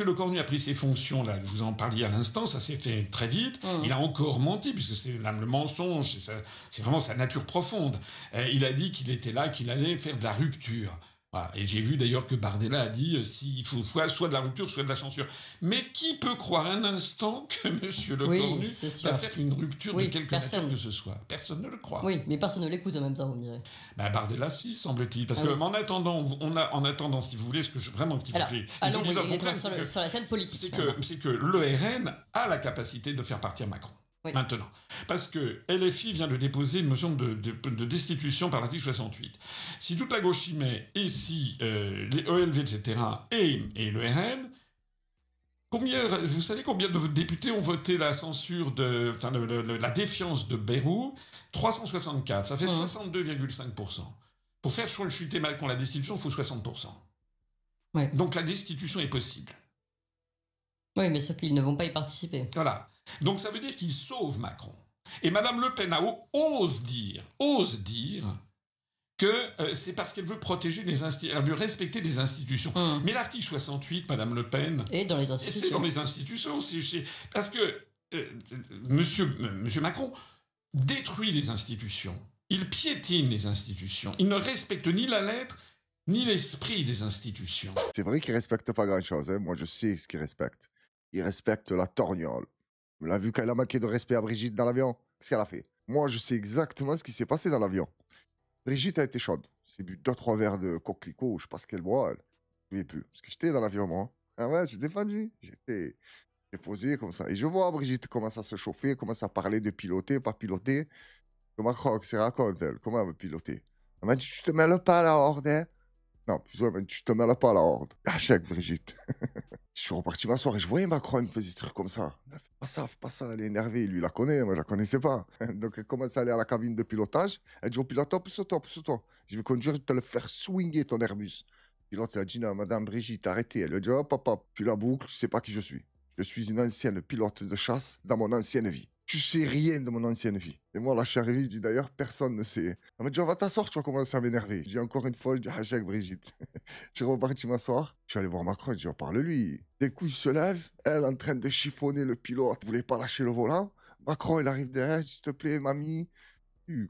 M. Lecornu a pris ses fonctions, là, je vous en parlais à l'instant, ça s'est fait très vite. Il a encore menti, puisque c'est le mensonge, c'est vraiment sa nature profonde. Il a dit qu'il était là, qu'il allait faire de la rupture. Voilà. Et j'ai vu d'ailleurs que Bardella a dit s'il faut soit de la rupture, soit de la censure. Mais qui peut croire un instant que M. Lecornu va faire une rupture de quelque nature que ce soit? Personne ne le croit. Oui, mais personne ne l'écoute en même temps, vous me direz. Bardella, si, semble-t-il. Parce que en attendant, si vous voulez, ce que je vraiment qu'il faut sur la scène politique. C'est que l'ERN a la capacité de faire partir Macron. Oui. Maintenant. Parce que LFI vient de déposer une motion de destitution par l'article 68. Si toute la gauche y met, et si les ELV, etc., et le RN, vous savez combien de députés ont voté la censure la défiance de Bayrou? 364, ça fait 62,5%. Pour faire chuter Macron la destitution, il faut 60%. Ouais. Donc la destitution est possible. Oui, mais sauf qu'ils ne vont pas y participer. Voilà. Donc ça veut dire qu'il sauve Macron. Et Mme Le Pen ose dire que c'est parce qu'elle veut protéger elle veut respecter les institutions. Mais l'article 68, Mme Le Pen... Et dans les institutions. C'est dans les institutions. Parce que monsieur Macron détruit les institutions. Il piétine les institutions. Il ne respecte ni la lettre, ni l'esprit des institutions. C'est vrai qu'il ne respecte pas grand-chose. Moi, je sais ce qu'il respecte. Il respecte la torgnole. Vous l'avez vu quand elle a manqué de respect à Brigitte dans l'avion? Qu'est-ce qu'elle a fait? Moi, je sais exactement ce qui s'est passé dans l'avion. Brigitte a été chaude. C'est bu 2-3 verres de coquelicot, je sais pas ce qu'elle boit. Je ne sais plus. Parce que j'étais dans l'avion, moi. Ah ouais, je suis défendu. J'ai posé comme ça. Et je vois Brigitte commence à se chauffer, commence à parler de piloter, pas piloter. Comment Croc se raconte, elle? Comment elle veut piloter? Elle m'a dit, tu te mêles pas à la horde, hein? Non, plutôt, elle m'a dit, tu te mêles pas à la horde. Ah, chèque, Brigitte. Je suis reparti m'asseoir et je voyais Macron, il me faisait des trucs comme ça. Fais pas ça, elle est énervée. Lui, il la connaît, moi, je la connaissais pas. Donc, elle commence à aller à la cabine de pilotage. Elle dit au pilote, pousse-toi. Je vais conduire, je vais te le faire swinguer ton Airbus. Le pilote, il a dit, non, madame Brigitte, arrêtez. Elle lui a dit, hop, tu la boucles, tu sais pas qui je suis. Je suis une ancienne pilote de chasse dans mon ancienne vie. Tu sais rien de mon ancienne vie. Et moi, là, je suis arrivé, je dis d'ailleurs, personne ne sait. Elle m'a dit, on va t'asseoir, tu vas commencer à m'énerver. Je dis encore une fois, je dis, Hachek Brigitte. Je suis reparti m'asseoir. Je suis allé voir Macron, je dis, parle-lui. Des coups, il se lève, elle en train de chiffonner le pilote, voulait pas lâcher le volant. Macron, il arrive derrière, s'il te plaît, mamie.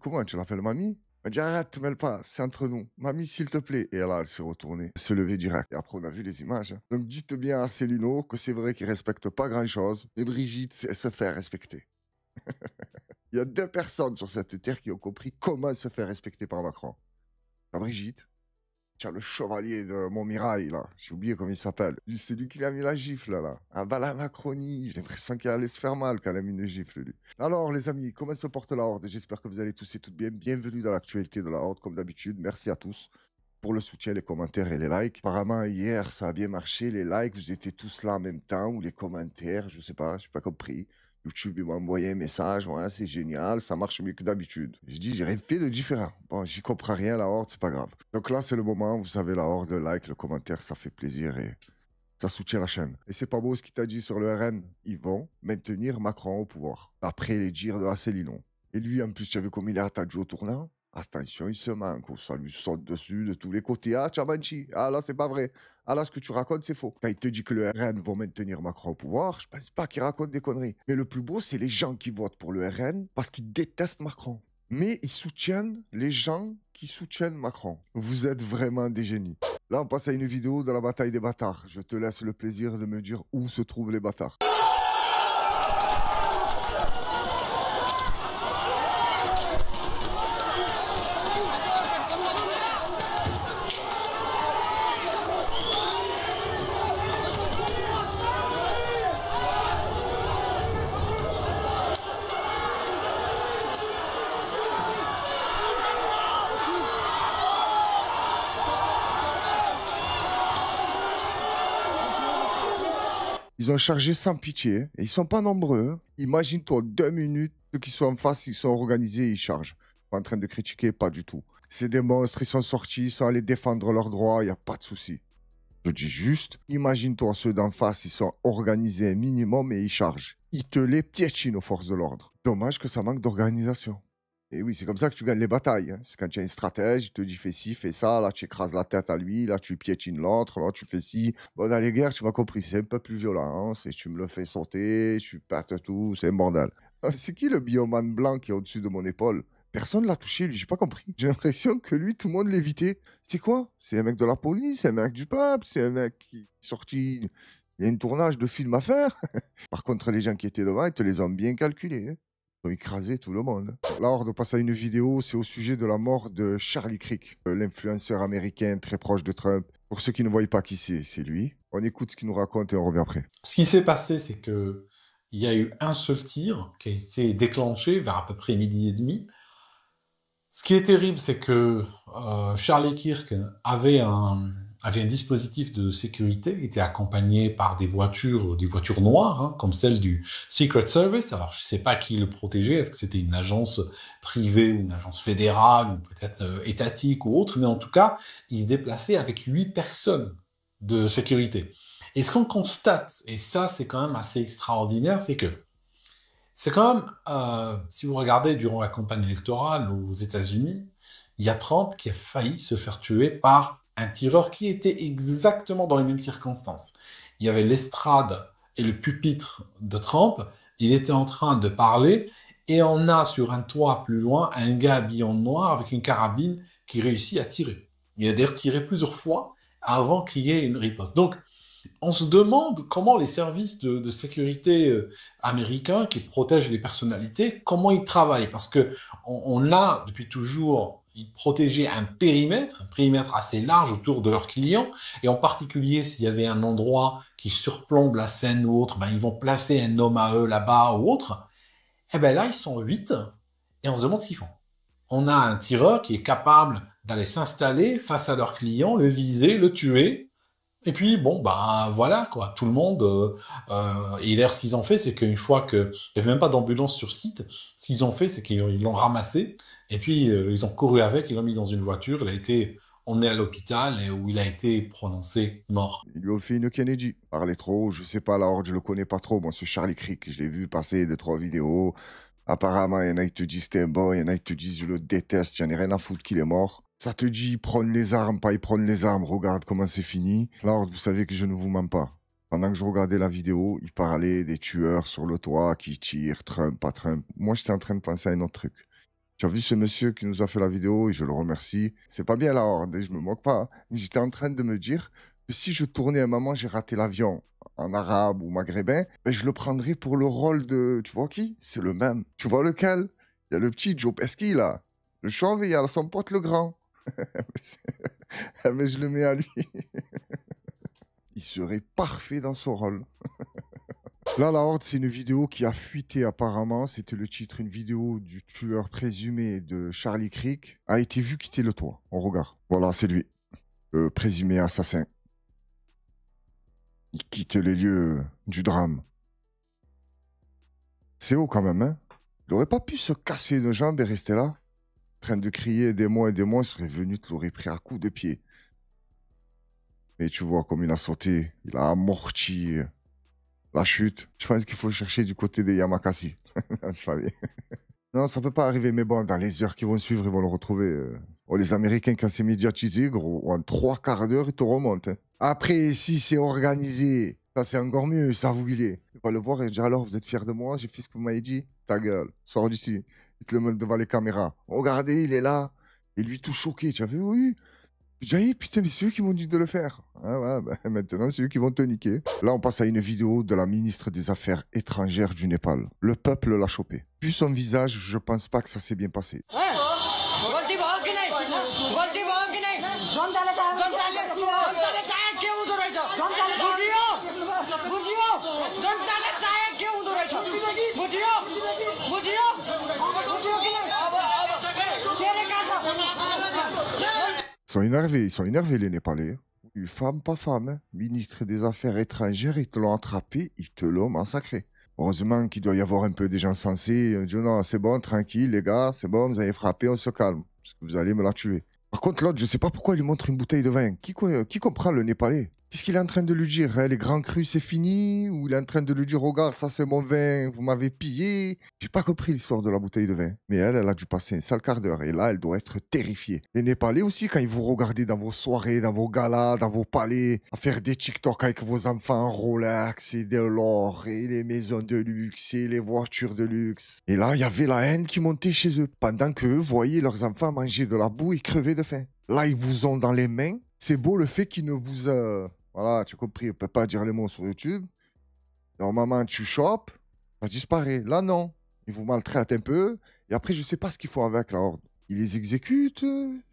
Comment tu l'appelles, mamie? Elle m'a dit, arrête, te mêle pas, c'est entre nous. Mamie, s'il te plaît. Et là, elle s'est retournée, elle se levait direct. Et après, on a vu les images. Donc, dites bien à Céline que c'est vrai qu'il respecte pas grand-chose, mais Brigitte, elle se fait respecter. Il y a 2 personnes sur cette terre qui ont compris comment se faire respecter par Macron. La Brigitte, tiens, le chevalier de Montmirail, là. J'ai oublié comment il s'appelle. C'est lui qui lui a mis la gifle, là. Ah, bah la Macronie. J'ai l'impression qu'il allait se faire mal quand elle a mis une gifle, lui. Alors, les amis, comment se porte la Horde? J'espère que vous allez tous et toutes bien. Bienvenue dans l'actualité de la Horde, comme d'habitude. Merci à tous pour le soutien, les commentaires et les likes. Apparemment, hier, ça a bien marché. Les likes, vous étiez tous là en même temps, ou les commentaires, je sais pas compris. YouTube, il m'a envoyé un message, ouais, c'est génial, ça marche mieux que d'habitude. Je dis, j'ai rien fait de différent. Bon, j'y comprends rien, la Horde, c'est pas grave. Donc là, c'est le moment, vous savez, la Horde, le like, le commentaire, ça fait plaisir et ça soutient la chaîne. Et c'est pas beau ce qu'il t'a dit sur le RN. Ils vont maintenir Macron au pouvoir. Après les dires de Asselineau. Et lui, en plus, tu as vu comme il est attendu au tournant? Attention, il se manque, ça lui saute dessus de tous les côtés. Ah, Tchabanchi, ah là, c'est pas vrai. Ah là, ce que tu racontes, c'est faux. Quand il te dit que le RN va maintenir Macron au pouvoir, je pense pas qu'il raconte des conneries. Mais le plus beau, c'est les gens qui votent pour le RN parce qu'ils détestent Macron. Mais ils soutiennent les gens qui soutiennent Macron. Vous êtes vraiment des génies. Là, on passe à une vidéo de la bataille des bâtards. Je te laisse le plaisir de me dire où se trouvent les bâtards. Ils ont chargé sans pitié, et ils sont pas nombreux. Imagine-toi, 2 minutes, ceux qui sont en face, ils sont organisés, ils chargent. Pas en train de critiquer, pas du tout. C'est des monstres, ils sont sortis, ils sont allés défendre leurs droits, il n'y a pas de souci. Je dis juste, imagine-toi, ceux d'en face, ils sont organisés un minimum et ils chargent. Ils te les piétinent aux forces de l'ordre. Dommage que ça manque d'organisation. Et oui, c'est comme ça que tu gagnes les batailles. Hein. C'est quand tu as une stratège, il te dit fais ci, fais ça, là tu écrases la tête à lui, là tu piétines l'autre, là tu fais ci. Bon, dans les guerres, tu m'as compris, c'est un peu plus violent. Hein. Tu me le fais sauter, tu perds tout, c'est un bordel. C'est qui le bioman blanc qui est au-dessus de mon épaule? Personne ne l'a touché, lui, j'ai pas compris. J'ai l'impression que lui, tout le monde l'évitait. C'est quoi? C'est un mec de la police, c'est un mec du peuple, c'est un mec qui est sorti. Il y a un tournage de film à faire. Par contre, les gens qui étaient devant, ils te les ont bien calculés. Hein. Ils ont écrasé tout le monde. Là, on passe à une vidéo, c'est au sujet de la mort de Charlie Kirk, l'influenceur américain très proche de Trump. Pour ceux qui ne voient pas qui c'est lui. On écoute ce qu'il nous raconte et on revient après. Ce qui s'est passé, c'est que il y a eu un seul tir qui a été déclenché vers à peu près 12h30. Ce qui est terrible, c'est que Charlie Kirk avait un dispositif de sécurité, était accompagné par des voitures noires, hein, comme celle du Secret Service. Alors, je ne sais pas qui le protégeait, est-ce que c'était une agence privée ou une agence fédérale, ou peut-être étatique ou autre, mais en tout cas, il se déplaçait avec 8 personnes de sécurité. Et ce qu'on constate, et ça c'est quand même assez extraordinaire, c'est que c'est quand même, si vous regardez durant la campagne électorale aux États-Unis, il y a Trump qui a failli se faire tuer par un tireur qui était exactement dans les mêmes circonstances. Il y avait l'estrade et le pupitre de Trump, il était en train de parler, et on a sur un toit plus loin un gars habillé en noir avec une carabine qui réussit à tirer. Il a d'ailleurs tiré plusieurs fois avant qu'il y ait une riposte. Donc, on se demande comment les services de sécurité américains qui protègent les personnalités, comment ils travaillent. Parce que on a, depuis toujours, ils protégeaient un périmètre assez large autour de leurs clients. Et en particulier, s'il y avait un endroit qui surplombe la scène ou autre, ben, ils vont placer un homme à eux là-bas ou autre. Et bien là, ils sont 8 et on se demande ce qu'ils font. On a un tireur qui est capable d'aller s'installer face à leurs clients, le viser, le tuer. Et puis, bon, bah voilà, quoi. Tout le monde... et d'ailleurs, ce qu'ils ont fait, c'est qu'une fois qu'il n'y avait même pas d'ambulance sur site, ce qu'ils ont fait, c'est qu'ils l'ont ramassé, et puis ils ont couru avec, ils l'ont mis dans une voiture, il a été emmené à l'hôpital, et où il a été prononcé mort. Ils lui ont fait une Kennedy. Parler trop, je sais pas, la horde, je le connais pas trop. Bon, ce Charlie Kirk, je l'ai vu passer 2-3 vidéos. Apparemment, il y en a qui te disent c'était un bon, il y en a qui te disent je le déteste, j'en ai rien à foutre qu'il est mort. Ça te dit prendre les armes, pas y prendre les armes, regarde comment c'est fini. Là, vous savez que je ne vous mens pas. Pendant que je regardais la vidéo, il parlait des tueurs sur le toit qui tirent, Trump, pas Trump. Moi, j'étais en train de penser à un autre truc. Tu as vu ce monsieur qui nous a fait la vidéo et je le remercie. C'est pas bien la horde, je me moque pas. Hein. J'étais en train de me dire que si je tournais à un moment, j'ai raté l'avion en arabe ou maghrébin, ben je le prendrais pour le rôle de... Tu vois qui? C'est le même. Tu vois lequel? Il y a le petit Joe Pesci là. Le chauve et il y a son pote le grand. Mais je le mets à lui. Il serait parfait dans son rôle. Là, la horde, c'est une vidéo qui a fuité apparemment. C'était le titre, une vidéo du tueur présumé de Charlie Kirk a été vue quitter le toit. On regarde. Voilà, c'est lui. Le présumé assassin. Il quitte les lieux du drame. C'est haut quand même, hein? Il aurait pas pu se casser une jambe et rester là? En train de crier des mois et des mois, il serait venu, tu l'aurais pris à coups de pied. Mais tu vois comme il a sauté, il a amorti la chute. Je pense qu'il faut chercher du côté de Yamakasi. Non, ça peut pas arriver, mais bon, dans les heures qui vont suivre, ils vont le retrouver. Oh, les Américains, quand c'est médiatisé, gros, en 3/4 d'heure, ils te remontent. Hein. Après, si c'est organisé, ça c'est encore mieux, ça vous il est. Il va le voir et dire alors, vous êtes fiers de moi, j'ai fait ce que vous m'avez dit. Ta gueule, sors d'ici. Il te le met devant les caméras. Regardez, il est là. Et lui, tout choqué. Tu as vu, oui. J'ai dit, putain, mais c'est eux qui m'ont dit de le faire. Ah ouais, bah, maintenant, c'est eux qui vont te niquer. Là, on passe à une vidéo de la ministre des Affaires étrangères du Népal. Le peuple l'a chopé. Vu son visage, je pense pas que ça s'est bien passé. Ils sont énervés les Népalais. Femme, pas femme. Hein. Ministre des Affaires étrangères, ils te l'ont attrapé, ils te l'ont massacré. Heureusement qu'il doit y avoir un peu des gens sensés. Ils disent non, c'est bon, tranquille les gars, c'est bon, vous avez frappé, on se calme. Parce que vous allez me la tuer. Par contre, l'autre, je sais pas pourquoi il lui montre une bouteille de vin. Qui comprend le Népalais? Qu'est-ce qu'il est en train de lui dire, hein? Les grands crus, c'est fini? Ou il est en train de lui dire, regarde, ça c'est mon vin, vous m'avez pillé? J'ai pas compris l'histoire de la bouteille de vin. Mais elle a dû passer un sale quart d'heure. Et là, elle doit être terrifiée. Les Népalais aussi, quand ils vous regardent dans vos soirées, dans vos galas, dans vos palais, à faire des TikTok avec vos enfants en Rolex et de l'or, et les maisons de luxe, et les voitures de luxe. Et là, il y avait la haine qui montait chez eux. Pendant qu'eux voyaient leurs enfants manger de la boue et crever de faim. Là, ils vous ont dans les mains. C'est beau le fait qu'ils ne vous... Voilà, tu as compris, on ne peut pas dire les mots sur YouTube. Normalement, tu chopes, ça disparaît. Là, non. Ils vous maltraitent un peu. Et après, je ne sais pas ce qu'il faut avec la horde. Ils les exécutent,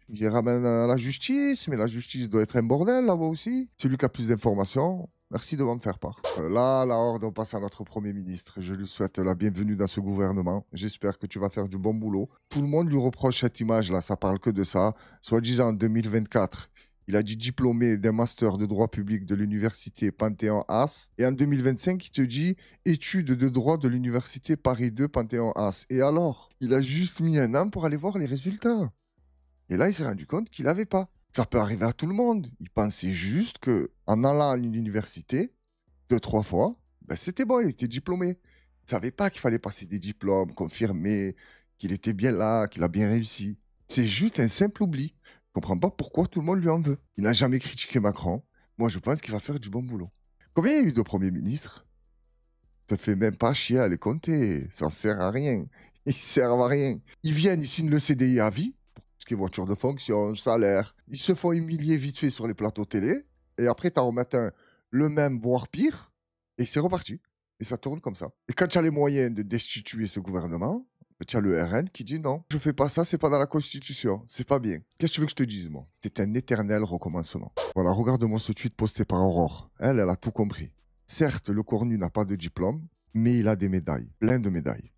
ils les ramènent à la justice, mais la justice doit être un bordel là-bas aussi. Celui qui a plus d'informations, merci de m'en faire part. Là, la horde, on passe à notre Premier ministre. Je lui souhaite la bienvenue dans ce gouvernement. J'espère que tu vas faire du bon boulot. Tout le monde lui reproche cette image-là, ça parle que de ça. Soi-disant, en 2024... il a dit diplômé d'un master de droit public de l'université Panthéon-As. Et en 2025, il te dit études de droit de l'université Paris 2 Panthéon-As. Et alors, il a juste mis un an pour aller voir les résultats. Et là, il s'est rendu compte qu'il n'avait pas. Ça peut arriver à tout le monde. Il pensait juste qu'en allant à l'université, 2-3 fois, ben c'était bon, il était diplômé. Il ne savait pas qu'il fallait passer des diplômes, confirmer qu'il était bien là, qu'il a bien réussi. C'est juste un simple oubli. Je ne comprends pas pourquoi tout le monde lui en veut. Il n'a jamais critiqué Macron. Moi, je pense qu'il va faire du bon boulot. Combien il y a eu de premiers ministres? Ça te fait même pas chier à les compter. Ça ne sert à rien. Ils servent à rien. Ils viennent, ils signent le CDI à vie, pour tout ce qui est voiture de fonction, salaire. Ils se font humilier vite fait sur les plateaux télé. Et après, tu en remets le même, voire pire. Et c'est reparti. Et ça tourne comme ça. Et quand tu as les moyens de destituer ce gouvernement, tu as le RN qui dit non, je fais pas ça, c'est pas dans la Constitution, c'est pas bien. Qu'est-ce que tu veux que je te dise, moi? C'est un éternel recommencement. Voilà, regarde-moi ce tweet posté par Aurore. Elle a tout compris. Certes, le cornu n'a pas de diplôme, mais il a des médailles, plein de médailles.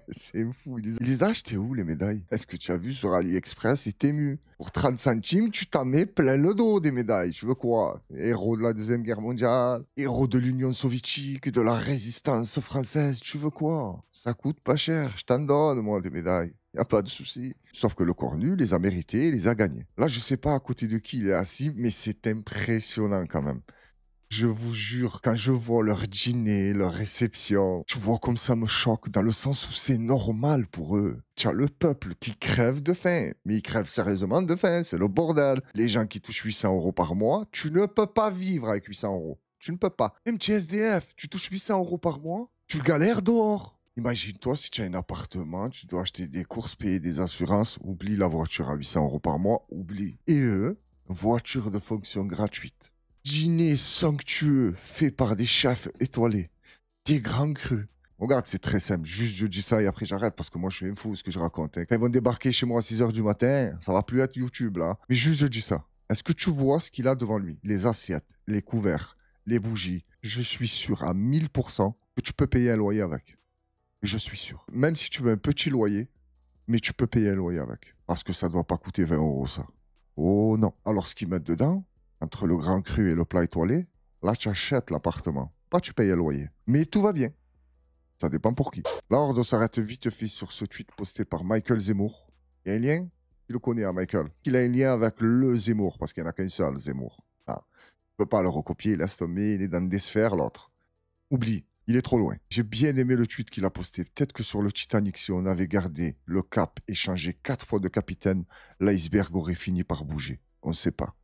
C'est fou. Il les a achetées où, les médailles? Est-ce que tu as vu sur AliExpress, il t'émue. Pour 30 centimes, tu t'en mets plein le dos des médailles. Tu veux quoi? Héros de la Deuxième Guerre mondiale, héros de l'Union soviétique, de la résistance française. Tu veux quoi? Ça coûte pas cher. Je t'en donne, moi, des médailles. Il n'y a pas de souci. Sauf que le cornu les a mérités, les a gagnés. Là, je sais pas à côté de qui il est assis, mais c'est impressionnant quand même. Je vous jure, quand je vois leur dîner, leur réception, tu vois comme ça me choque dans le sens où c'est normal pour eux. Tu as le peuple qui crève de faim, mais il crève sérieusement de faim, c'est le bordel. Les gens qui touchent 800 € par mois, tu ne peux pas vivre avec 800 €. Tu ne peux pas. Même tu es SDF, tu touches 800 € par mois, tu galères dehors. Imagine-toi si tu as un appartement, tu dois acheter des courses, payer des assurances, oublie la voiture à 800 € par mois, oublie. Et eux, voiture de fonction gratuite. Dîner somptueux fait par des chefs étoilés. Des grands crus. Regarde, c'est très simple. Juste, je dis ça et après j'arrête parce que moi, je suis un fou ce que je raconte. Hein. Quand ils vont débarquer chez moi à 6 h du matin, ça va plus être YouTube, là. Mais juste, je dis ça. Est-ce que tu vois ce qu'il a devant lui? Les assiettes, les couverts, les bougies. Je suis sûr à 1000% que tu peux payer un loyer avec. Je suis sûr. Même si tu veux un petit loyer, mais tu peux payer un loyer avec. Parce que ça ne doit pas coûter 20 €, ça. Oh non. Alors, ce qu'ils mettent dedans... entre le grand cru et le plat étoilé, là, tu achètes l'appartement. Pas tu payes le loyer. Mais tout va bien. Ça dépend pour qui. La horde s'arrête vite fait sur ce tweet posté par Michael Zemmour. Il y a un lien? Tu le connais, hein, Michael. Il a un lien avec le Zemmour, parce qu'il n'y en a qu'un seul, Zemmour. Ah. Tu peux pas le recopier, laisse tomber, il est dans des sphères, l'autre. Oublie, il est trop loin. J'ai bien aimé le tweet qu'il a posté. Peut-être que sur le Titanic, si on avait gardé le cap et changé 4 fois de capitaine, l'iceberg aurait fini par bouger. On ne sait pas.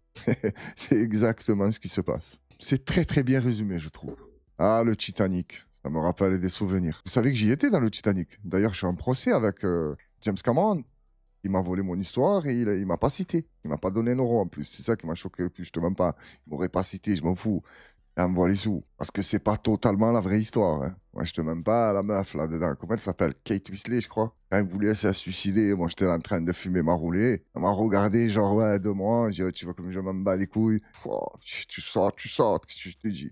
C'est exactement ce qui se passe. C'est très très bien résumé, je trouve. Ah, le Titanic, ça me rappelle des souvenirs. Vous savez que j'y étais dans le Titanic. D'ailleurs, je suis en procès avec James Cameron. Il m'a volé mon histoire et il m'a pas cité. Il m'a pas donné un euro en plus. C'est ça qui m'a choqué le plus. Je te mens pas. Il m'aurait pas cité, je m'en fous. Elle me voit les sous. Parce que c'est pas totalement la vraie histoire. Hein. Moi, je te mens pas la meuf là-dedans. Comment elle s'appelle? Kate Winslet, je crois. Quand elle voulait se suicider, moi, j'étais en train de fumer ma roulée. Elle m'a regardé, genre, ouais, de moi. J'ai dit, tu vois comme je m'en bats les couilles. Oh, tu sors. Qu'est-ce que je te dis?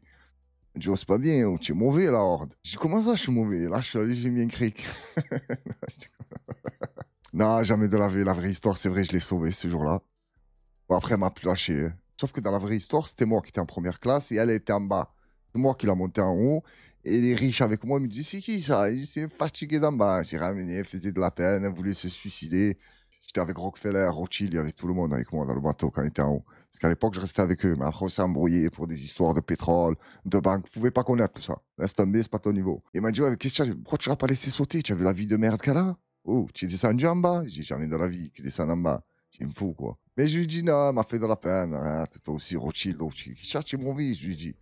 Elle dit, oh, c'est pas bien, oh, tu es mauvais, la horde. J'ai dit, comment ça, je suis mauvais? Là, je suis allé, j'ai mis un cric. Non, jamais de la vraie histoire. C'est vrai, je l'ai sauvé ce jour-là. Bon, après, elle m'a plus lâché. Hein. Sauf que dans la vraie histoire, c'était moi qui étais en première classe et elle était en bas. C'est moi qui l'a monté en haut. Et les riches avec moi me disent, c'est qui ça? Il s'est fatigué d'en bas. J'ai ramené, elle faisait de la peine, elle voulait se suicider. J'étais avec Rockefeller, Rothschild, il y avait tout le monde avec moi dans le bateau quand il était en haut. Parce qu'à l'époque, je restais avec eux. Mais après, on s'est embrouillé pour des histoires de pétrole, de banque. Vous pouvez pas connaître tout ça. Laisse tomber, c'est pas ton niveau. Il m'a dit, ouais, Christian, pourquoi tu l'as pas laissé sauter? Tu as vu la vie de merde qu'elle a? Oh, tu es descendu en bas? J'ai jamais dans la vie qui descend en bas. Il me fout, quoi. Mais je lui dis, non, m'a fait de la peine. Arrête, toi aussi, Rothschild. Christian, tu es mauvais, je lui dis.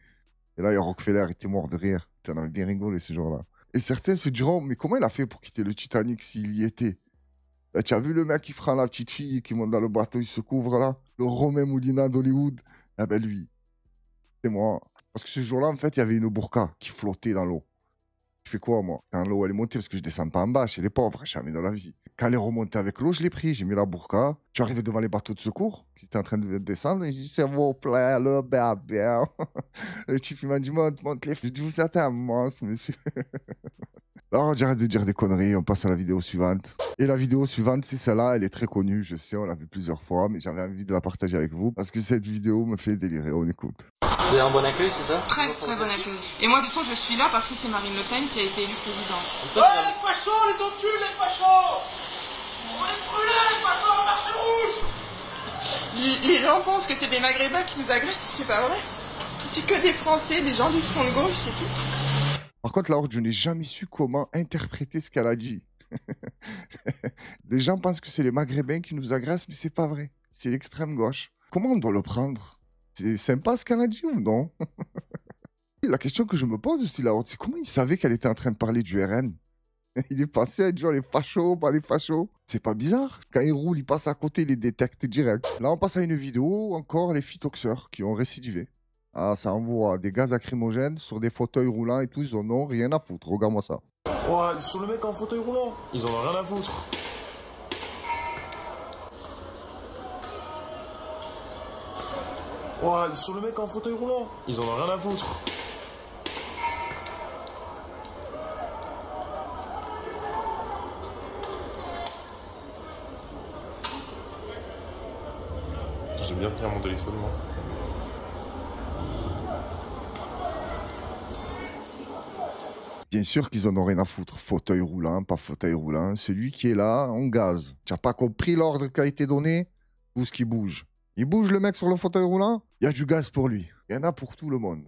Et là, il y a Rockefeller, il était mort de rire. T'en avais bien rigolé ce jour-là. Et certains se diront, mais comment il a fait pour quitter le Titanic s'il y était? Là, tu as vu le mec qui prend la petite fille, qui monte dans le bateau, il se couvre là? Le Romain Moulina d'Hollywood? Ah ben lui, c'est moi. Parce que ce jour-là, en fait, il y avait une burqa qui flottait dans l'eau. Je fais quoi, moi? Quand l'eau, elle est montée, parce que je descends pas en bas, chez les pauvres, jamais dans la vie. Quand elle est remontée avec l'eau, je l'ai pris, j'ai mis la burqa. Je suis arrivé devant les bateaux de secours, qui étaient en train de descendre, et j'ai dit, s'il vous plaît, le bébé. Le type, il m'a dit, monte les filles. J'ai dit, vous êtes un monstre, monsieur. Alors, j'arrête de dire des conneries, on passe à la vidéo suivante. Et la vidéo suivante, c'est celle-là, elle est très connue, je sais, on l'a vue plusieurs fois, mais j'avais envie de la partager avec vous, parce que cette vidéo me fait délirer, on écoute. Vous avez un bon accueil, c'est ça? Très très bon accueil. Et moi, de toute façon, je suis là parce que c'est Marine Le Pen qui a été élue présidente. Ouais, les fachos, les enculs, les fachos! On va les brûler, les fachos, marche rouge! Les gens pensent que c'est des Maghrébins qui nous agressent, c'est pas vrai. C'est que des Français, des gens du front de gauche, c'est tout. Par contre, là, je n'ai jamais su comment interpréter ce qu'elle a dit. Les gens pensent que c'est les Maghrébins qui nous agressent, mais c'est pas vrai. C'est l'extrême gauche. Comment on doit le prendre? C'est sympa ce qu'elle a dit ou non? La question que je me pose aussi, là, c'est comment il savait qu'elle était en train de parler du RN? Il est passé à être genre les fachos, pas les fachos. C'est pas bizarre? Quand il roule, il passe à côté, il les détecte direct. Là, on passe à une vidéo, encore les phytoxeurs qui ont récidivé. Ah, ça envoie des gaz lacrymogènes sur des fauteuils roulants et tout, ils en ont rien à foutre. Regarde-moi ça. Ouais, sur le mec en fauteuil roulant, ils en ont rien à foutre. Ouais, sur le mec en fauteuil roulant, ils en ont rien à foutre. J'aime bien tenir mon téléphone, moi. Bien sûr qu'ils en ont rien à foutre. Fauteuil roulant, pas fauteuil roulant. Celui qui est là, on gaz. Tu n'as pas compris l'ordre qui a été donné? Tout ce qui bouge. Il bouge le mec sur le fauteuil roulant? Il y a du gaz pour lui. Il y en a pour tout le monde.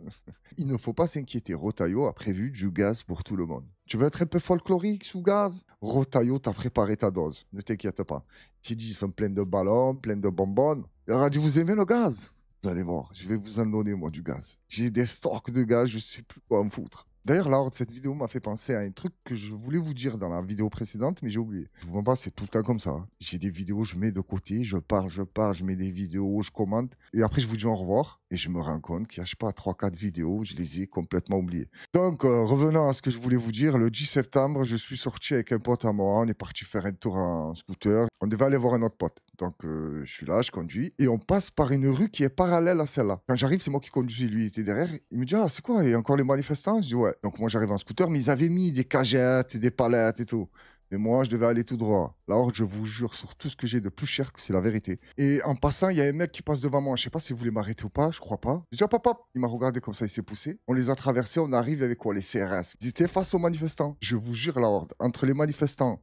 Il ne faut pas s'inquiéter. Rotaillot a prévu du gaz pour tout le monde. Tu veux être un peu folklorique sous gaz? Rotaillot t'a préparé ta dose. Ne t'inquiète pas. Tu dis, ils sont pleins de ballons, pleins de bonbonnes. Il aura dit, vous aimez le gaz? Vous allez voir, je vais vous en donner, moi, du gaz. J'ai des stocks de gaz, je sais plus quoi me foutre. D'ailleurs, là, cette vidéo m'a fait penser à un truc que je voulais vous dire dans la vidéo précédente, mais j'ai oublié. Je vous montre pas, c'est tout le temps comme ça. J'ai des vidéos, je mets de côté, je parle, je mets des vidéos, je commente. Et après, je vous dis au revoir. Et je me rends compte qu'il y a, je sais pas, 3-4 vidéos, je les ai complètement oubliées. Donc, revenons à ce que je voulais vous dire. Le 10 septembre, je suis sorti avec un pote à moi. On est parti faire un tour en scooter. On devait aller voir un autre pote. Donc, je suis là, je conduis. Et on passe par une rue qui est parallèle à celle-là. Quand j'arrive, c'est moi qui conduis. Lui, il était derrière. Il me dit, ah, c'est quoi? Il y a encore les manifestants? Je dis, ouais. Donc, moi, j'arrive en scooter, mais ils avaient mis des cagettes et des palettes et tout. Mais moi, je devais aller tout droit. Là, je vous jure sur tout ce que j'ai de plus cher que c'est la vérité. Et en passant, il y a un mec qui passe devant moi. Je sais pas si vous voulez m'arrêter ou pas, je crois pas. J'ai dit, hop, hop, hop. Il m'a regardé comme ça, il s'est poussé. On les a traversés, on arrive avec quoi? Les CRS. Ils étaient face aux manifestants. Je vous jure, la horde. Entre les manifestants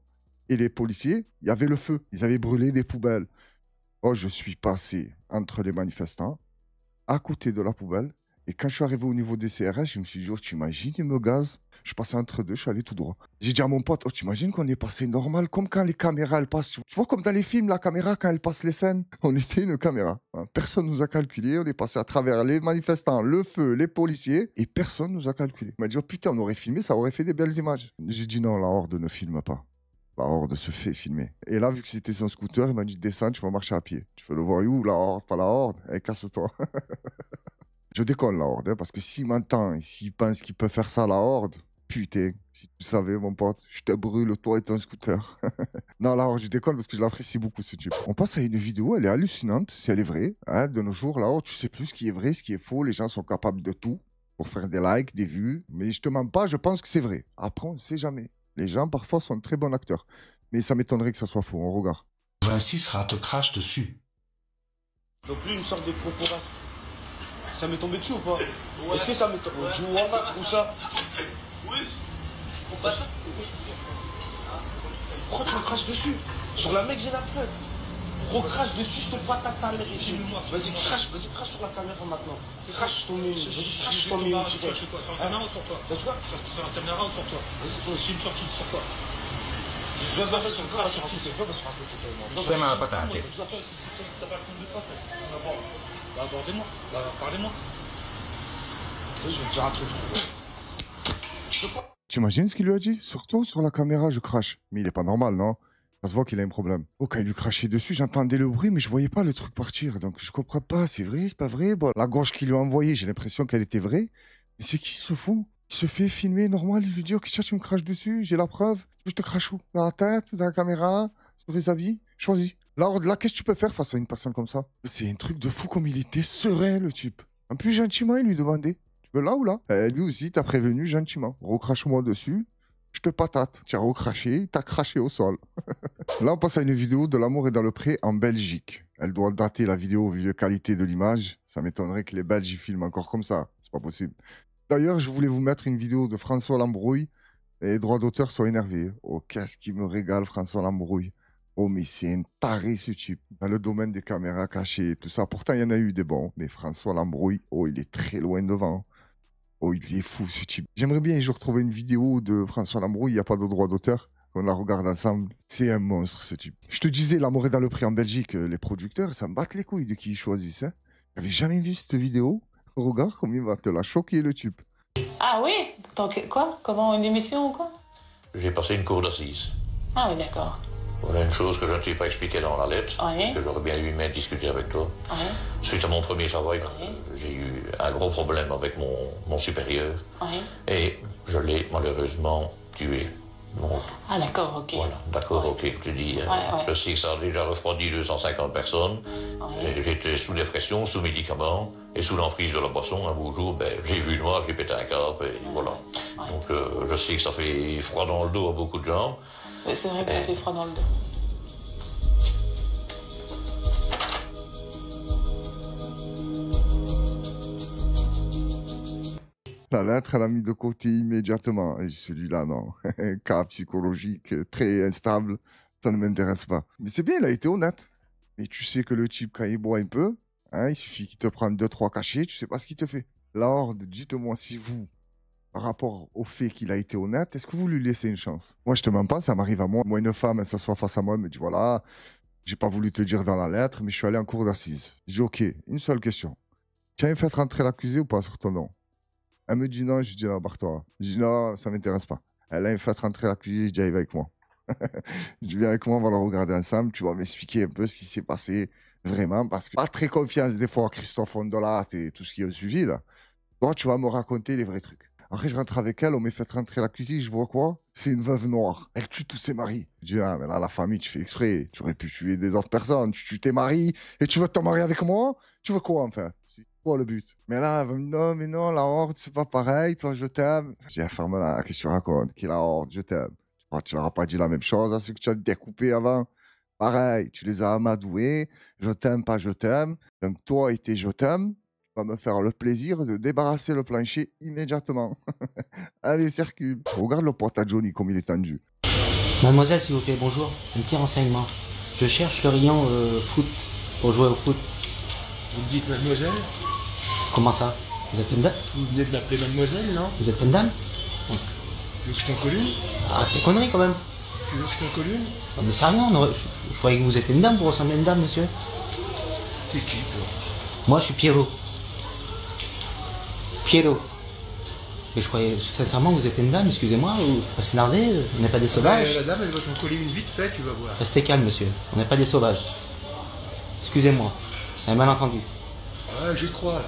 et les policiers, il y avait le feu. Ils avaient brûlé des poubelles. Oh, je suis passé entre les manifestants, à côté de la poubelle. Et quand je suis arrivé au niveau des CRS, je me suis dit, oh, t'imagines, ils me gazent. Je passais entre deux, je suis allé tout droit. J'ai dit à mon pote, oh, t'imagines qu'on est passé normal, comme quand les caméras, elles passent. Tu vois, comme dans les films, la caméra, quand elle passe les scènes, on était une caméra. Personne nous a calculé, on est passé à travers les manifestants, le feu, les policiers, et personne nous a calculé. Il m'a dit, oh putain, on aurait filmé, ça aurait fait des belles images. J'ai dit, non, la horde ne filme pas. La horde se fait filmer. Et là, vu que c'était son scooter, il m'a dit, descends, tu vas marcher à pied. Tu fais le voyou, la horde, pas la horde. Eh, casse-toi. Je déconne, la horde, hein, parce que s'il m'entend et s'il pense qu'il peut faire ça, la horde, putain, si tu savais, mon pote, je te brûle, toi et ton scooter. Non, la horde, je déconne parce que je l'apprécie beaucoup, ce type. On passe à une vidéo, elle est hallucinante, si elle est vraie. Hein, de nos jours, la horde, tu sais plus ce qui est vrai, ce qui est faux. Les gens sont capables de tout pour faire des likes, des vues. Mais je te mens pas, je pense que c'est vrai. Après, on ne sait jamais. Les gens, parfois, sont de très bons acteurs. Mais ça m'étonnerait que ça soit faux, on regarde. Vinci sera te crache dessus. Donc lui, une sorte de propos. Ça m'est tombé dessus ou pas? Ouais. Est-ce que ça m'est tombé du Wama ou ça? Oui. Pourquoi tu me craches dessus? Sur la mec, j'ai la preuve. Recrache dessus, je te fais ta mère ici. Vas-y, crache sur la caméra maintenant. Crache ton mime. Vas-y, crache sur ton mime. Sur quoi? Sur la caméra ou sur toi? T'as dit quoi? Sur la caméra ou sur toi? Vas-y, je suis une sortie sur quoi? je vais voir sur quoi, sur un côté. Je fais ma patate. Si t'as pas le compte de pote, abordez-moi. Parlez-moi. Je vais te dire un truc. T'imagines ce qu'il lui a dit? Surtout sur la caméra, je crache. Mais il est pas normal, non? Ça se voit qu'il a un problème. Oh, quand il lui crachait dessus, j'entendais le bruit, mais je voyais pas le truc partir. Donc je comprends pas, c'est vrai, c'est pas vrai. Bon, la gauche qu'il lui a envoyée, j'ai l'impression qu'elle était vraie. Mais c'est qui se fout? Il se fait filmer normal, il lui dit, ok, tu me craches dessus, j'ai la preuve. Je te crache où? Dans la tête, dans la caméra, sur les habits? Choisis. Là, qu'est-ce que tu peux faire face à une personne comme ça? C'est un truc de fou comme il était serein, le type. En plus, gentiment, il lui demandait, tu veux là ou là? Lui aussi, t'as prévenu gentiment. Recrache-moi dessus. Je te patate. Tu as recraché, t'as craché au sol. Là, on passe à une vidéo de L'amour est dans le pré en Belgique. Elle doit dater la vidéo vu la qualité de l'image. Ça m'étonnerait que les Belges y filment encore comme ça. C'est pas possible. D'ailleurs, je voulais vous mettre une vidéo de François Lambrouille. Et les droits d'auteur sont énervés. Oh, qu'est-ce qui me régale, François Lambrouille. Oh, mais c'est un taré, ce type. Dans le domaine des caméras cachées et tout ça. Pourtant, il y en a eu des bons. Mais François Lambrouille, oh, il est très loin devant. Oh, il est fou, ce type. J'aimerais bien un jour trouver une vidéo de François Lambrouille, il n'y a pas de droit d'auteur. On la regarde ensemble. C'est un monstre, ce type. Je te disais, L'amour est dans le pré en Belgique. Les producteurs, ça me batte les couilles de qui ils choisissent. Hein. J'avais jamais vu cette vidéo. Regarde comme il va te la choquer, le type. Ah oui? Donc quoi? Comment, une émission ou quoi? J'ai passé une cour d'assises. Ah oui, d'accord. Voilà une chose que je ne t'ai pas expliquée dans la lettre, Oui. que j'aurais bien aimé discuter avec toi. Oui. Suite à mon premier travail, Oui. j'ai eu un gros problème avec mon supérieur. Oui. Et je l'ai malheureusement tué. Donc, Ah d'accord, ok. voilà, d'accord, ok, tu dis. Je sais que ça a déjà refroidi 250 personnes. Oui. J'étais sous dépression, sous médicaments, et sous l'emprise de la boisson. Un beau jour, j'ai vu noir, j'ai pété un câble, et voilà. Donc je sais que ça fait froid dans le dos à beaucoup de gens. Oui, c'est vrai que ça fait froid dans le dos. La lettre, elle a mis de côté immédiatement. Et celui-là, non. Cas psychologique très instable, ça ne m'intéresse pas. Mais c'est bien, il a été honnête. Mais tu sais que le type, quand il boit un peu, hein, il suffit qu'il te prenne 2-3 cachets, tu sais pas ce qu'il te fait. La Horde, dites-moi si vous, par rapport au fait qu'il a été honnête, est-ce que vous lui laissez une chance? Moi, je te mens pas, ça m'arrive à moi. Moi, une femme, elle s'assoit face à moi, elle me dit, voilà, j'ai pas voulu te dire dans la lettre, mais je suis allé en cour d'assises. Je dis, ok, une seule question. Tu as fait rentrer l'accusé ou pas sur ton nom? Elle me dit non, je dis non, barre-toi. Je dis non, ça m'intéresse pas. Elle a fait rentrer l'accusé, je dis, viens avec moi. Je viens avec moi, on va le regarder ensemble, tu vas m'expliquer un peu ce qui s'est passé vraiment, parce que pas très confiance des fois à Christophe Ondolat et tout ce qui a suivi là. Toi, tu vas me raconter les vrais trucs. Après, je rentre avec elle, on m'a fait rentrer l'accusé, je vois quoi? C'est une veuve noire. Elle tue tous ses maris. Je dis, ah, mais là, la famille, tu fais exprès. Tu aurais pu tuer des autres personnes. Tu tues tes maris et tu veux te marier avec moi? Tu veux quoi, enfin? C'est quoi le but? Mais là, elle va me dire, non, mais non, la Horde, c'est pas pareil. Toi, je t'aime. J'ai dit, ferme-la, qu'est-ce que tu racontes? Qui est la Horde? Je t'aime. Tu leur as pas dit la même chose à ceux que tu as découpés avant? Pareil, tu les as amadoués. Je t'aime, pas je t'aime. Donc, toi et tes je t'aime, va me faire le plaisir de débarrasser le plancher immédiatement. Allez, circule. Regarde le pote à Johnny comme il est tendu. Mademoiselle, s'il vous plaît, bonjour. Un petit renseignement. Je cherche le rayon foot pour jouer au foot. Vous me dites mademoiselle? Comment ça? Vous êtes une dame? Vous venez de m'appeler mademoiselle, non? Vous êtes une dame? Tu veux que je t'en colle une? Ah, t'es connerie quand même. Tu veux que je t'en colle une? Non, mais c'est rien, je croyais que vous étiez une dame pour ressembler à une dame, monsieur. T'es qui, toi? Moi, je suis Pierrot. Pierrot. Mais je croyais sincèrement que vous étiez une dame, excusez-moi, ou pas s'énerver, on n'est pas des sauvages. La dame, elle va t'en coller une vite fait, tu vas voir. Restez calme, monsieur, on n'est pas des sauvages. Excusez-moi, j'ai un malentendu. Ouais, j'y crois, là.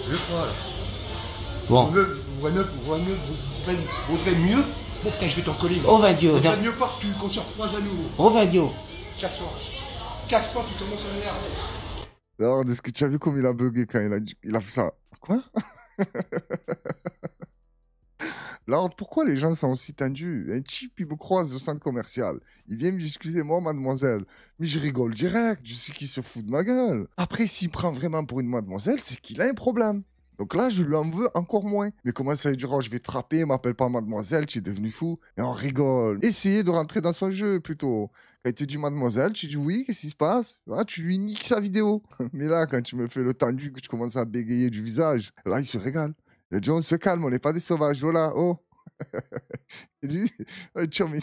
Je crois, là. Bon. Vaudrait mieux. Bon, putain, je vais t'en coller une. Oh, va Dieu. Vaudrait mieux partout, qu'on se recroise à nouveau. Oh, va Dieu. Casse-toi. Casse-toi, tu commences à m'énerver. Alors, est-ce que tu as vu comme il a bugué quand il a fait ça? Quoi? Alors, pourquoi les gens sont aussi tendus? Un type, il me croise au centre commercial. Il vient me dire, excusez-moi, mademoiselle. Mais je rigole direct, je sais qu'il se fout de ma gueule. Après, s'il prend vraiment pour une mademoiselle, c'est qu'il a un problème. Donc là, je lui en veux encore moins. Mais comment ça veut dire, oh, je vais te frapper, m'appelle pas mademoiselle, tu es devenu fou. Et on rigole. Essayez de rentrer dans son jeu, plutôt. Quand il te dit mademoiselle, tu dis oui, qu'est-ce qui se passe? Ah, tu lui niques sa vidéo. Mais là, quand tu me fais le tendu, que tu commences à bégayer du visage, là, il se régale. Il dit, on se calme, on n'est pas des sauvages. Oh là, oh. Il dit, tiens, mais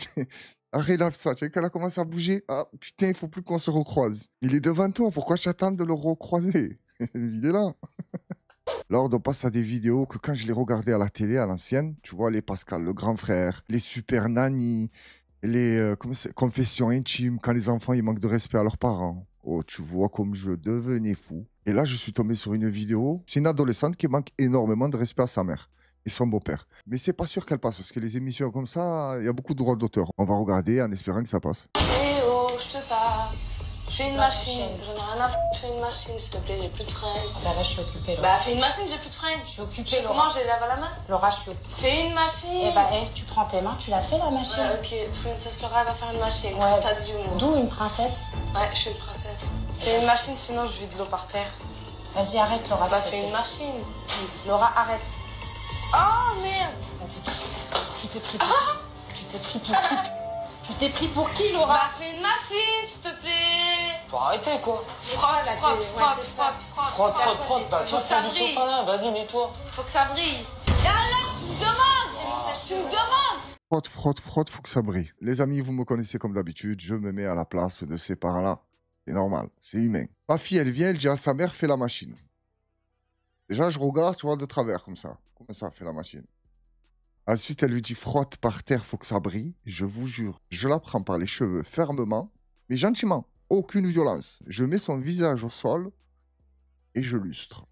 arrête là, ça. Tu sais qu'elle a commencé à bouger. Ah, putain, il faut plus qu'on se recroise. Il est devant toi, pourquoi je t'attends de le recroiser? Il est là. Lors on passe à des vidéos que quand je les regardais à la télé, à l'ancienne, tu vois, les Pascal, le grand frère, les super nannies, les confessions intimes, quand les enfants ils manquent de respect à leurs parents. Oh, tu vois comme je devenais fou. Et là, je suis tombé sur une vidéo. C'est une adolescente qui manque énormément de respect à sa mère et son beau-père. Mais c'est pas sûr qu'elle passe parce que les émissions comme ça, il y a beaucoup de droits d'auteur. On va regarder en espérant que ça passe. Eh oh, je te parle. Fais une machine. J'en ai rien à foutre. Fais une machine, s'il te plaît, j'ai plus de fringues. Bah là, je suis occupée. Bah, fais une machine, j'ai plus de fringues. Je suis occupée, Laura. Comment j'ai les lave à la main? Laura, je suis occupée. Fais une machine. Eh bah, tu prends tes mains, tu la fais la machine. Ouais, ok. Princesse Laura, elle va faire une machine. Ouais. T'as dit du mot. D'où une princesse? Ouais, je suis une princesse. Fais une machine, sinon je vide de l'eau par terre. Vas-y, arrête, Laura. Bah, fais une machine. Laura, arrête. Oh, merde. Vas-y, tu t'es pris pour qui? Tu t'es pris pour qui? Tu t'es pris pour qui, Laura? Bah, fais une machine, s'il te plaît. Faut arrêter, quoi. Frotte, frotte, frotte, frotte, Frotte. Bah, faut que ça brille. Vas-y, nettoie. Faut que ça brille. Et alors, tu me demandes. Tu me demandes. Frotte, faut que ça brille. Les amis, vous me connaissez comme d'habitude, je me mets à la place de ces parents-là. C'est normal, c'est humain. Ma fille, elle vient, elle dit à sa mère, fais la machine. Déjà, je regarde, tu vois, de travers, comme ça. Comment ça, fait la machine? Ensuite, elle lui dit, frotte par terre, faut que ça brille. Je vous jure, je la prends par les cheveux fermement, mais gentiment. Aucune violence. Je mets son visage au sol et je lustre.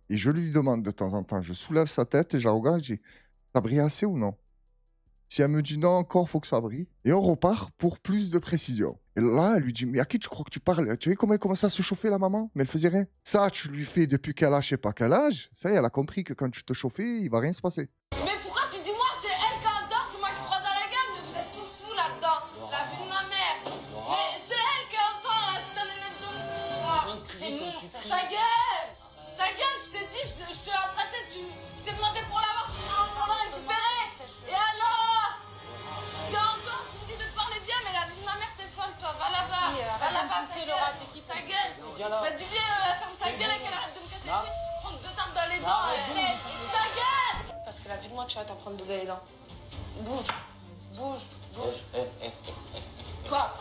Et je lui demande de temps en temps, je soulève sa tête et je la regarde, je dis, ça brille assez ou non? Si elle me dit non, encore, faut que ça brille. Et on repart pour plus de précision. Et là, elle lui dit, mais à qui tu crois que tu parles? Tu vois comment elle commence à se chauffer, la maman? Mais elle faisait rien. Ça, tu lui fais depuis qu'elle a, je sais pas quel âge. Ça y est, elle a compris que quand tu te chauffais, il va rien se passer. Mais pourquoi tu dis moi, c'est elle qui endort, c'est moi qui prends dans la gueule, mais vous êtes tous fous là-dedans. La vie de ma mère. Mais c'est elle qui entend, là, c'est un élève de... C'est mon... Ta gueule. Ta gueule, je t'ai dit, je te l'ai emprunté, je t'ai demandé pour l'avoir, tu me demandes pour le récupérer. Et alors? T'es encore, tu me dis de te parler bien, mais la vie de ma mère, t'es folle, toi. Va là-bas. Va là-bas, ta gueule. Ta gueule. Bah dis-lui, ferme ta gueule et qu'elle arrête de me casser les pieds. Prendre deux tapes dans les dents. Ta gueule. Parce que la vie de moi, tu vas t'en prendre deux dans les dents. Bouge. Quoi,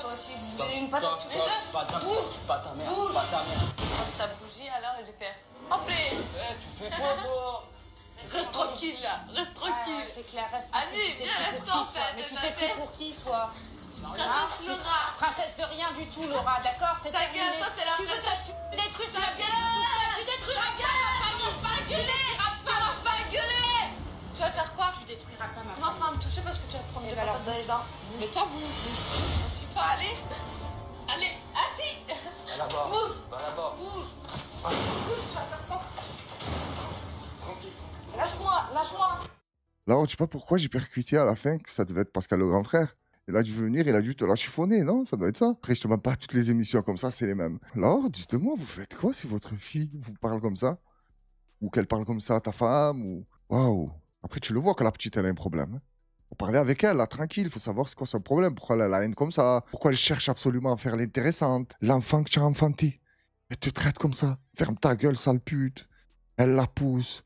toi aussi? Vous voulez une patate tous les deux? Bouge. Bouge. Prends sa bougie, alors, et je vais faire... Hop là. Tu fais quoi, toi? Reste tranquille, là. Reste tranquille. C'est clair, reste Allez, viens, reste en fait. Mais tu t'es pris pour qui, toi? Princesse Laura. Princesse de rien du tout, Laura, d'accord? C'est ta gueule, toi, t'es la princesse. Tu détruis ta gueule. Tu détruiras ta gueule. Commence pas à gueuler. Commence pas à gueuler. Tu vas faire quoi? Tu détruiras pas ma famille. Commence pas à me toucher parce que tu vas te prendre des patates dans les dents. Mais toi, bouge. Assis-toi, allez. Allez, assis. Va là-bas. Bouge. Va là-bas. Bouge, tu vas faire quoi? Lâche-moi. Là, je sais pas pourquoi j'ai percuté à la fin que ça devait être Pascal le grand frère. Il a dû venir, il a dû te la chiffonner, non? Ça doit être ça. Après, je te demande pas toutes les émissions comme ça, c'est les mêmes. Alors, dites-moi, vous faites quoi si votre fille vous parle comme ça? Ou qu'elle parle comme ça à ta femme? Ou... Waouh! Après, tu le vois que la petite, elle a un problème. Faut parler avec elle, là, tranquille. Faut savoir c'est quoi son problème. Pourquoi elle a la haine comme ça? Pourquoi elle cherche absolument à faire l'intéressante? L'enfant que tu as enfanté, elle te traite comme ça. Ferme ta gueule, sale pute. Elle la pousse.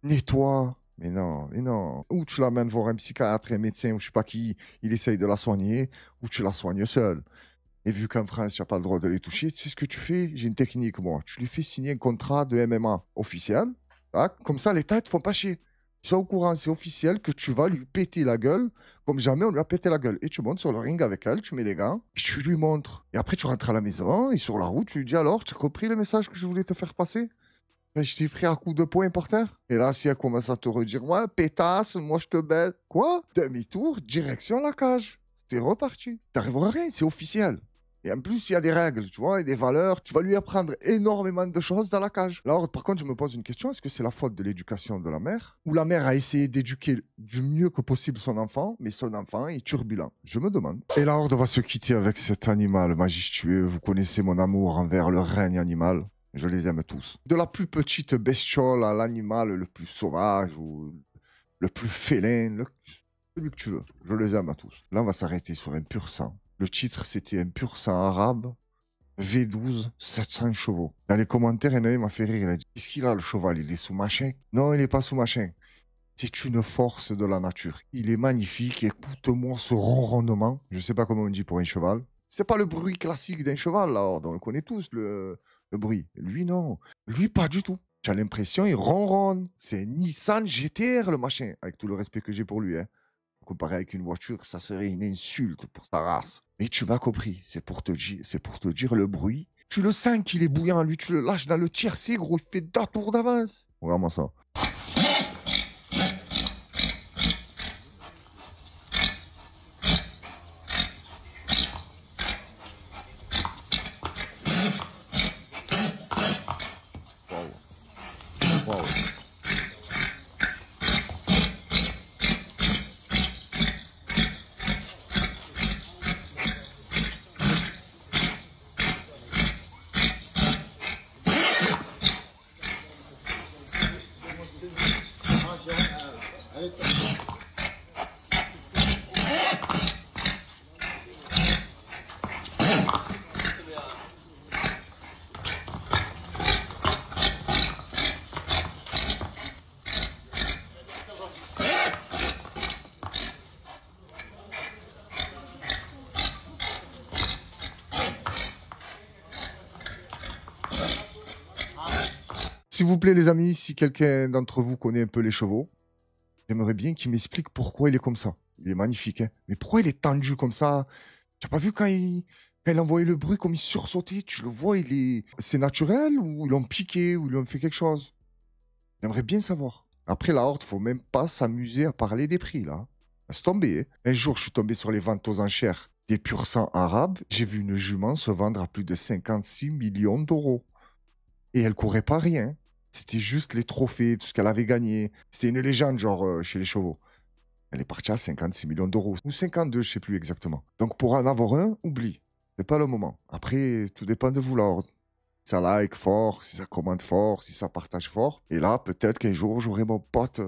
Nettoie. Mais non. Ou tu l'amènes voir un psychiatre, un médecin, ou je sais pas qui, il essaye de la soigner, ou tu la soignes seule. Et vu qu'en France, tu n'as pas le droit de les toucher, tu sais ce que tu fais? J'ai une technique, moi. Tu lui fais signer un contrat de MMA officiel. Hein? Comme ça, l'État, ils te font pas chier. Ils sont au courant, c'est officiel que tu vas lui péter la gueule, comme jamais on lui a pété la gueule. Et tu montes sur le ring avec elle, tu mets les gants, puis tu lui montres. Et après, tu rentres à la maison, et sur la route, tu lui dis alors, tu as compris le message que je voulais te faire passer? Mais je t'ai pris un coup de poing par terre. Et là, si elle commence à te redire, ouais, pétasse, moi je te baise. Quoi? Demi-tour, direction la cage. C'est reparti. T'arriveras à rien, c'est officiel. Et en plus, il y a des règles, tu vois, et des valeurs. Tu vas lui apprendre énormément de choses dans la cage. Alors, par contre, je me pose une question. Est-ce que c'est la faute de l'éducation de la mère? Ou la mère a essayé d'éduquer du mieux que possible son enfant, mais son enfant est turbulent? Je me demande. Et la Horde va se quitter avec cet animal majestueux. Vous connaissez mon amour envers le règne animal. Je les aime tous. De la plus petite bestiole à l'animal le plus sauvage ou le plus félin. celui que tu veux. Je les aime à tous. Là, on va s'arrêter sur un pur sang. Le titre, c'était un pur sang arabe. V12, 700 chevaux. Dans les commentaires, il y en a un qui m'a fait rire. Il a dit, qu'est-ce qu'il a, le cheval? Il est sous machin? Non, il n'est pas sous machin. C'est une force de la nature. Il est magnifique. Écoute-moi ce ronronnement. Je ne sais pas comment on dit pour un cheval. C'est pas le bruit classique d'un cheval, là. On le connaît tous, le bruit. Lui, non. Lui, pas du tout. J'ai l'impression qu'il ronronne. C'est Nissan GTR, le machin. Avec tout le respect que j'ai pour lui, hein. Comparé avec une voiture, ça serait une insulte pour sa race. Mais tu m'as compris, c'est pour te dire le bruit. Tu le sens qu'il est bouillant, lui, tu le lâches dans le tiercé, gros, il fait 2 tours d'avance. Regarde-moi ça. Wow. Wow. S'il vous plaît, les amis, si quelqu'un d'entre vous connaît un peu les chevaux, j'aimerais bien qu'il m'explique pourquoi il est comme ça. Il est magnifique, hein. Mais pourquoi il est tendu comme ça? Tu n'as pas vu quand il envoyait le bruit, comme il sursautait? Tu le vois, c'est naturel ou ils l'ont piqué ou ils lui ont fait quelque chose? J'aimerais bien savoir. Après, la Horde, faut même pas s'amuser à parler des prix, là. Laisse tomber, hein. Un jour, je suis tombé sur les ventes aux enchères des pur sang arabes. J'ai vu une jument se vendre à plus de 56 millions d'euros. Et elle courait pas rien. C'était juste les trophées, tout ce qu'elle avait gagné. C'était une légende, genre, chez les chevaux. Elle est partie à 56 millions d'euros. Ou 52, je sais plus exactement. Donc, pour en avoir un, oublie. C'est pas le moment. Après, tout dépend de vous, la Horde. Si ça like fort, si ça commente fort, si ça partage fort. Et là, peut-être qu'un jour, j'aurai mon pote,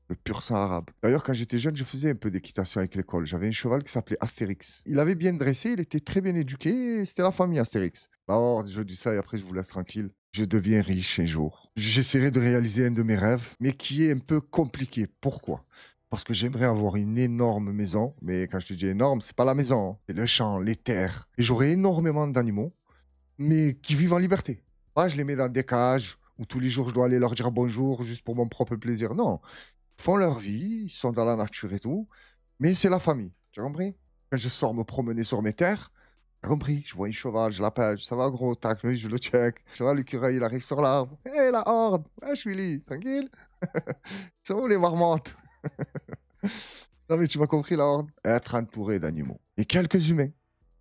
le pur sang arabe. D'ailleurs, quand j'étais jeune, je faisais un peu d'équitation avec l'école. J'avais un cheval qui s'appelait Astérix. Il avait bien dressé, il était très bien éduqué. C'était la famille Astérix. La Horde, je dis ça et après, je vous laisse tranquille. Je deviens riche un jour. J'essaierai de réaliser un de mes rêves, mais qui est un peu compliqué. Pourquoi? Parce que j'aimerais avoir une énorme maison. Mais quand je te dis énorme, c'est pas la maison, hein. C'est le champ, les terres. Et j'aurai énormément d'animaux, mais qui vivent en liberté. Pas je les mets dans des cages où tous les jours je dois aller leur dire bonjour juste pour mon propre plaisir. Non. Ils font leur vie, ils sont dans la nature et tout. Mais c'est la famille. Tu as compris? Quand je sors me promener sur mes terres, t'as compris? Je vois un cheval, je l'appelle, ça va gros, tac, oui, je le check. Je vois l'écureuil, il arrive sur l'arbre. Hé, hey, la Horde! Ouais, je suis là, tranquille. C'est où les marmottes? Non, mais tu m'as compris, la Horde? Être entouré d'animaux. Et quelques humains.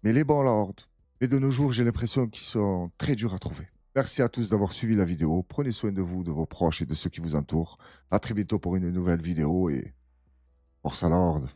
Mais les bons, la Horde. Mais de nos jours, j'ai l'impression qu'ils sont très durs à trouver. Merci à tous d'avoir suivi la vidéo. Prenez soin de vous, de vos proches et de ceux qui vous entourent. À très bientôt pour une nouvelle vidéo et force à la Horde.